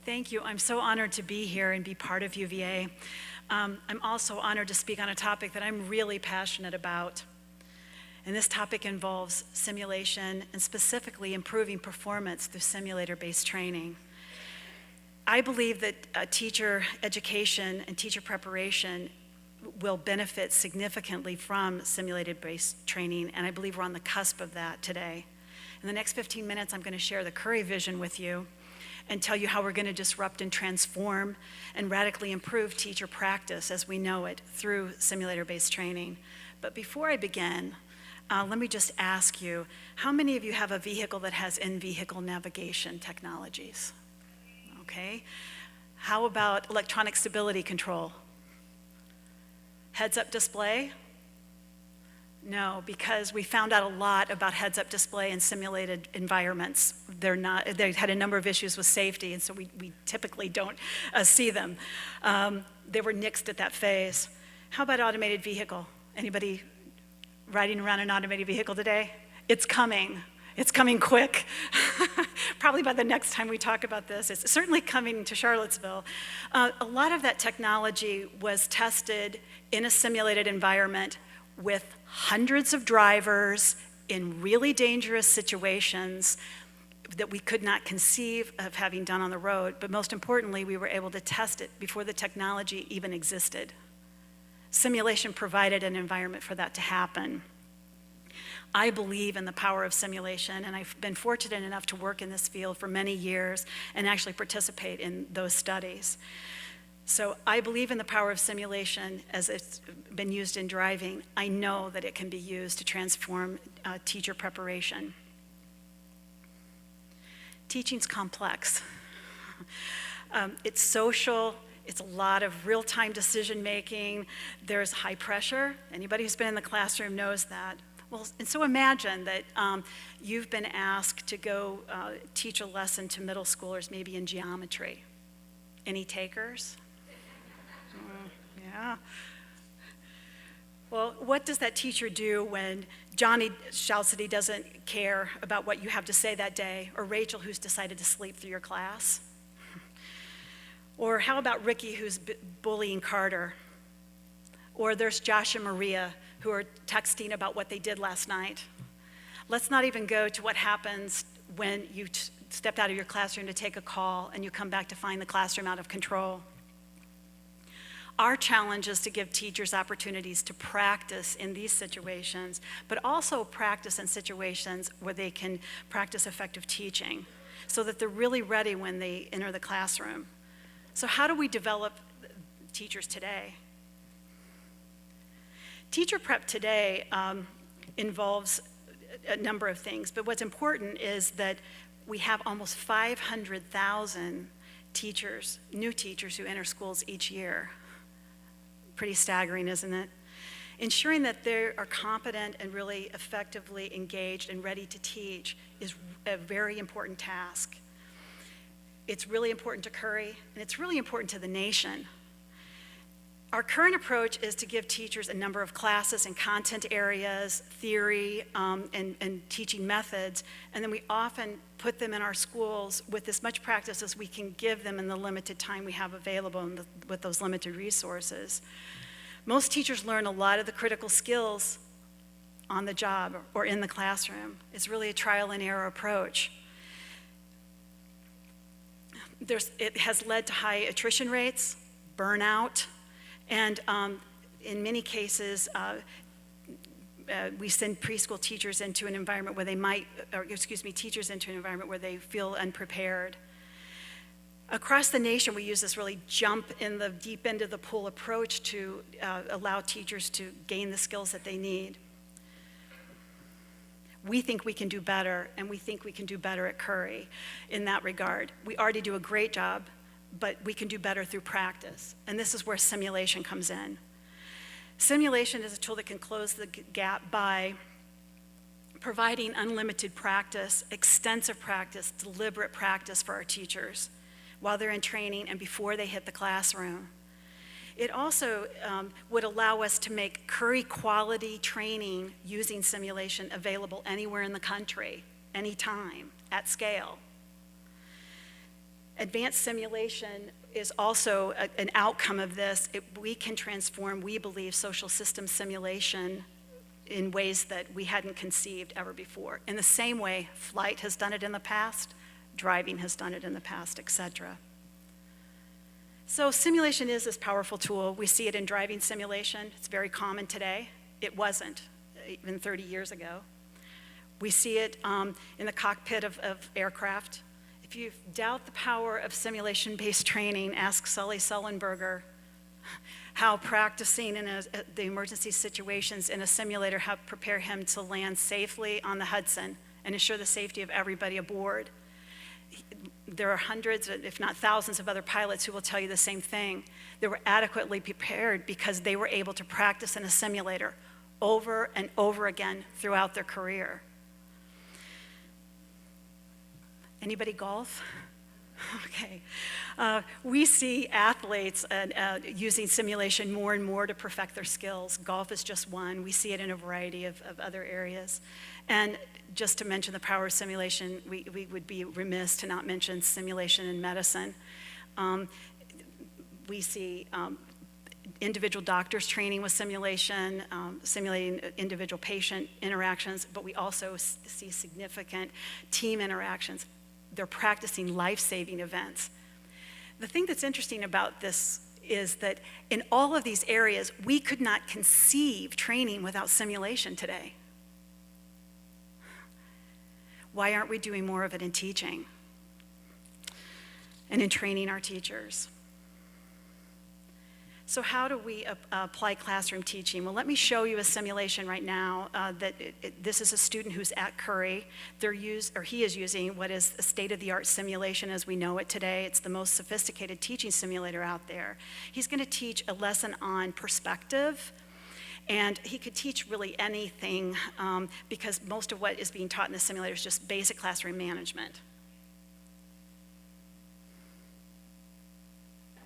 Thank you. I'm so honored to be here and be part of UVA. I'm also honored to speak on a topic that I'm really passionate about. And this topic involves simulation and specifically improving performance through simulator-based training. I believe that teacher education and teacher preparation will benefit significantly from simulated-based training, and I believe we're on the cusp of that today. In the next 15 minutes, I'm going to share the Curry vision with you and tell you how we're going to disrupt and transform and radically improve teacher practice as we know it through simulator-based training. But before I begin, let me just ask you, how many of you have a vehicle that has in-vehicle navigation technologies? Okay. How about electronic stability control? Heads-up display? No, because we found out a lot about heads-up display in simulated environments. They had a number of issues with safety, and so we typically don't see them. They were nixed at that phase. How about automated vehicle? Anybody riding around an automated vehicle today? It's coming. It's coming quick. Probably by the next time we talk about this. It's certainly coming to Charlottesville. A lot of that technology was tested in a simulated environment with hundreds of drivers in really dangerous situations that we could not conceive of having done on the road. But most importantly, we were able to test it before the technology even existed. Simulation provided an environment for that to happen. I believe in the power of simulation, and I've been fortunate enough to work in this field for many years and actually participate in those studies. So I believe in the power of simulation as it's been used in driving. I know that it can be used to transform teacher preparation. Teaching's complex. It's social. It's a lot of real-time decision-making. There's high pressure. Anybody who's been in the classroom knows that. Well, and so imagine that you've been asked to go teach a lesson to middle schoolers, maybe in geometry. Any takers? Yeah. Well, what does that teacher do when Johnny shouts that he doesn't care about what you have to say that day, or Rachel who's decided to sleep through your class? Or how about Ricky who's bullying Carter? Or there's Josh and Maria who are texting about what they did last night. Let's not even go to what happens when you stepped out of your classroom to take a call and you come back to find the classroom out of control. Our challenge is to give teachers opportunities to practice in these situations, but also practice in situations where they can practice effective teaching so that they're really ready when they enter the classroom. So how do we develop teachers today? Teacher prep today involves a number of things, but what's important is that we have almost 500,000 teachers, new teachers who enter schools each year. Pretty staggering, isn't it? Ensuring that they are competent and really effectively engaged and ready to teach is a very important task. It's really important to Curry, and it's really important to the nation. Our current approach is to give teachers a number of classes and content areas, theory, and teaching methods, and then we often put them in our schools with as much practice as we can give them in the limited time we have available and with those limited resources. Most teachers learn a lot of the critical skills on the job or in the classroom. It's really a trial and error approach. It has led to high attrition rates, burnout, and in many cases, we send preschool teachers into an environment where teachers into an environment where they feel unprepared. Across the nation, we use this really jump in the deep end of the pool approach to allow teachers to gain the skills that they need. We think we can do better, and we think we can do better at Curry in that regard. We already do a great job, but we can do better through practice, and this is where simulation comes in. Simulation is a tool that can close the gap by providing unlimited practice, extensive practice, deliberate practice for our teachers while they're in training and before they hit the classroom. It also would allow us to make Curry quality training using simulation available anywhere in the country, anytime, at scale. Advanced simulation is also an outcome of this. We can transform, we believe, social system simulation in ways that we hadn't conceived ever before. In the same way, flight has done it in the past, driving has done it in the past, etc. So simulation is this powerful tool. We see it in driving simulation. It's very common today. It wasn't even 30 years ago. We see it in the cockpit of aircraft. If you doubt the power of simulation-based training, ask Sully Sullenberger how practicing in the emergency situations in a simulator helped prepare him to land safely on the Hudson and ensure the safety of everybody aboard. There are hundreds, if not thousands, of other pilots who will tell you the same thing. They were adequately prepared because they were able to practice in a simulator over and over again throughout their career. Anybody golf? Okay. We see athletes using simulation more and more to perfect their skills. Golf is just one. We see it in a variety of other areas. And just to mention the power of simulation, we would be remiss to not mention simulation in medicine. We see individual doctors training with simulation, simulating individual patient interactions, but we also see significant team interactions. They're practicing life-saving events. The thing that's interesting about this is that in all of these areas, we could not conceive training without simulation today. Why aren't we doing more of it in teaching and in training our teachers? So how do we apply classroom teaching? Well, let me show you a simulation right now this is a student who's at Curry. He is using what is a state-of-the-art simulation as we know it today. It's the most sophisticated teaching simulator out there. He's going to teach a lesson on perspective, and he could teach really anything because most of what is being taught in the simulator is just basic classroom management.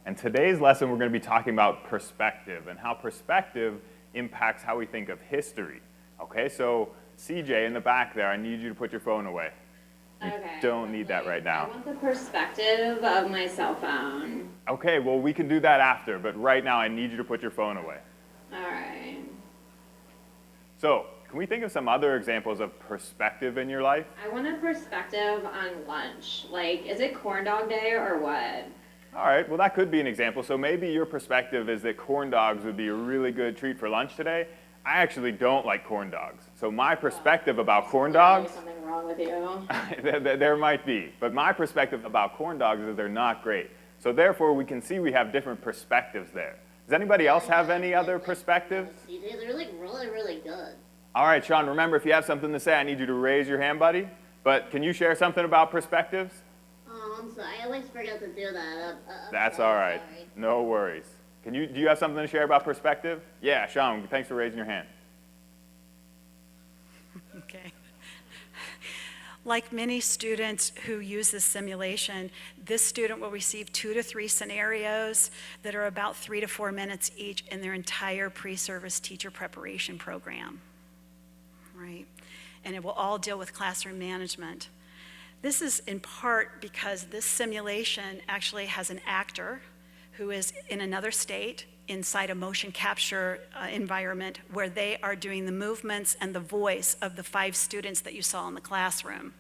And today's lesson, we're going to be talking about perspective and how perspective impacts how we think of history. Okay, so CJ in the back there, I need you to put your phone away. You don't need that right now. I want the perspective of my cell phone. Okay, well, we can do that after, but right now I need you to put your phone away. All right. So, can we think of some other examples of perspective in your life? I want a perspective on lunch. Like, is it corn dog day or what? All right, well, that could be an example. So maybe your perspective is that corn dogs would be a really good treat for lunch today. I actually don't like corn dogs. So my perspective about corn dogs... There's something wrong with you. there might be. But my perspective about corn dogs is they're not great. So therefore, we can see we have different perspectives there. Does anybody else have any other perspectives? They're like really, really good. All right, Sean, remember, if you have something to say, I need you to raise your hand, buddy. But can you share something about perspectives? I'm sorry, I always forget to do that. That's all right. Sorry. No worries. Do you have something to share about perspective? Yeah, Sean, thanks for raising your hand. Okay. Like many students who use this simulation, this student will receive 2 to 3 scenarios that are about 3 to 4 minutes each in their entire pre-service teacher preparation program, right? And it will all deal with classroom management. This is in part because this simulation actually has an actor who is in another state inside a motion capture environment where they are doing the movements and the voice of the 5 students that you saw in the classroom.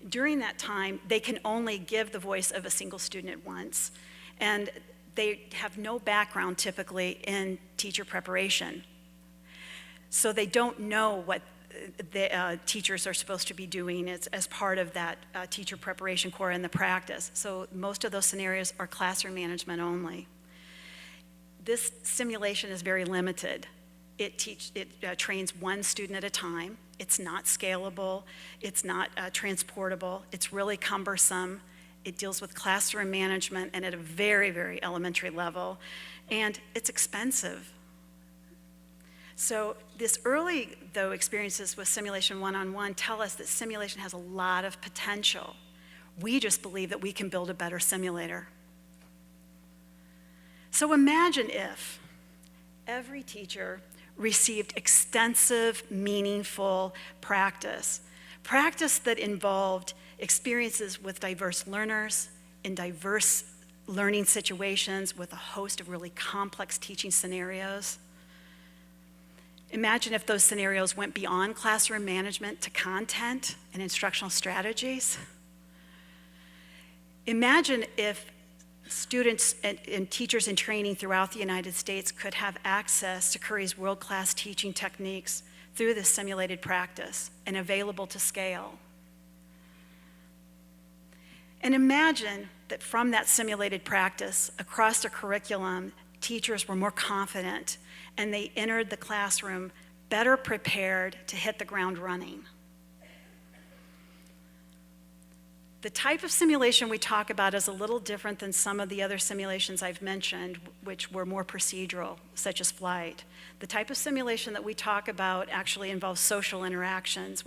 During that time, they can only give the voice of a single student at once, and they have no background typically in teacher preparation. So they don't know what the teachers are supposed to be doing as part of that teacher preparation core and the practice. So most of those scenarios are classroom management only. This simulation is very limited. It trains 1 student at a time. It's not scalable. It's not transportable. It's really cumbersome. It deals with classroom management and at a very, very elementary level. And it's expensive. So this early, though, experiences with simulation one-on-one tell us that simulation has a lot of potential. We just believe that we can build a better simulator. So imagine if every teacher received extensive, meaningful practice Practice that involved experiences with diverse learners in diverse learning situations with a host of really complex teaching scenarios. Imagine if those scenarios went beyond classroom management to content and instructional strategies. Imagine if students and teachers in training throughout the United States could have access to Curry's world-class teaching techniques through this simulated practice and available to scale. And imagine that from that simulated practice across the curriculum, teachers were more confident and they entered the classroom better prepared to hit the ground running. The type of simulation we talk about is a little different than some of the other simulations I've mentioned, which were more procedural, such as flight. The type of simulation that we talk about actually involves social interactions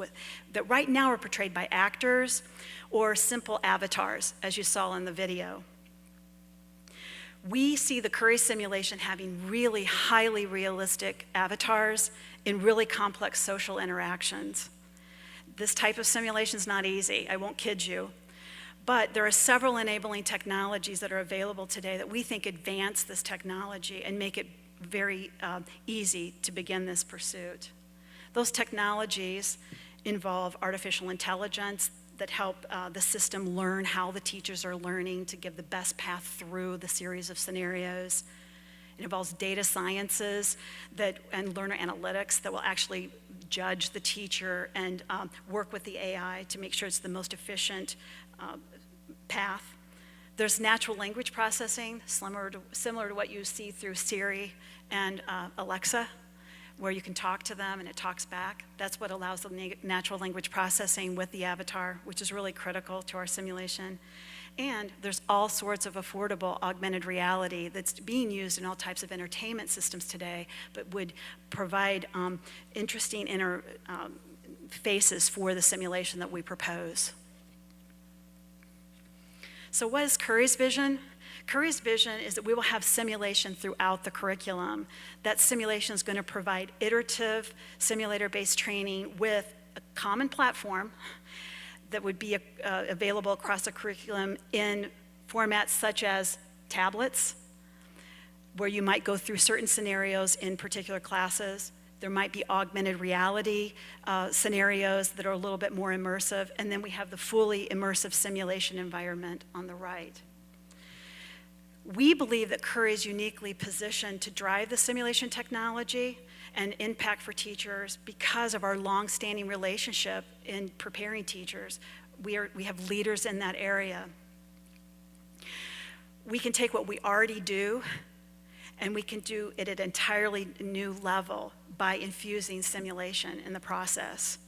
that right now are portrayed by actors or simple avatars, as you saw in the video. We see the Curry simulation having really highly realistic avatars in really complex social interactions. This type of simulation is not easy, I won't kid you. But there are several enabling technologies that are available today that we think advance this technology and make it very easy to begin this pursuit. Those technologies involve artificial intelligence that help the system learn how the teachers are learning to give the best path through the series of scenarios. It involves data sciences and learner analytics that will actually judge the teacher and work with the AI to make sure it's the most efficient path. There's natural language processing, similar to what you see through Siri and Alexa, where you can talk to them and it talks back. That's what allows the natural language processing with the avatar, which is really critical to our simulation. And there's all sorts of affordable augmented reality that's being used in all types of entertainment systems today, but would provide interesting faces for the simulation that we propose. So what is Curry's vision? Curry's vision is that we will have simulation throughout the curriculum. That simulation is going to provide iterative simulator-based training with a common platform that would be available across the curriculum in formats such as tablets, where you might go through certain scenarios in particular classes. There might be augmented reality scenarios that are a little bit more immersive, and then we have the fully immersive simulation environment on the right. We believe that Curry is uniquely positioned to drive the simulation technology and impact for teachers because of our long-standing relationship in preparing teachers. We have leaders in that area. We can take what we already do and we can do it at an entirely new level by infusing simulation in the process.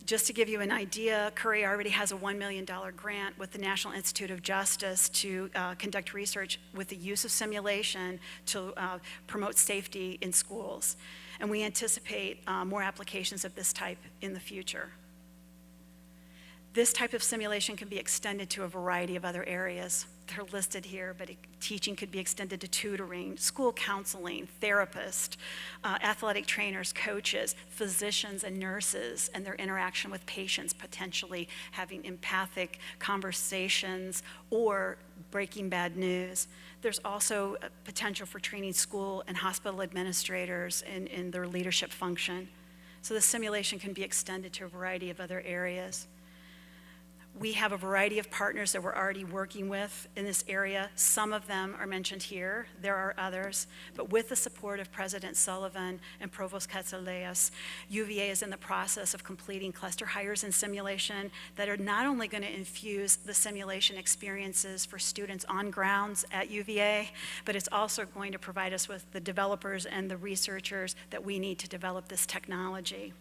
Just to give you an idea, Curry already has a $1 million grant with the National Institute of Justice to conduct research with the use of simulation to promote safety in schools. And we anticipate more applications of this type in the future. This type of simulation can be extended to a variety of other areas. They're listed here, but teaching could be extended to tutoring, school counseling, therapists, athletic trainers, coaches, physicians and nurses, and their interaction with patients, potentially having empathic conversations or breaking bad news. There's also a potential for training school and hospital administrators in their leadership function. So the simulation can be extended to a variety of other areas. We have a variety of partners that we're already working with in this area. Some of them are mentioned here. There are others. But with the support of President Sullivan and Provost Katsaleas, UVA is in the process of completing cluster hires in simulation that are not only going to infuse the simulation experiences for students on grounds at UVA, but it's also going to provide us with the developers and the researchers that we need to develop this technology.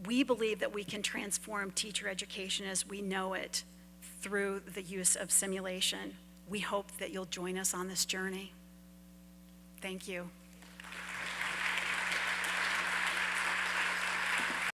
We believe that we can transform teacher education as we know it through the use of simulation. We hope that you'll join us on this journey. Thank you.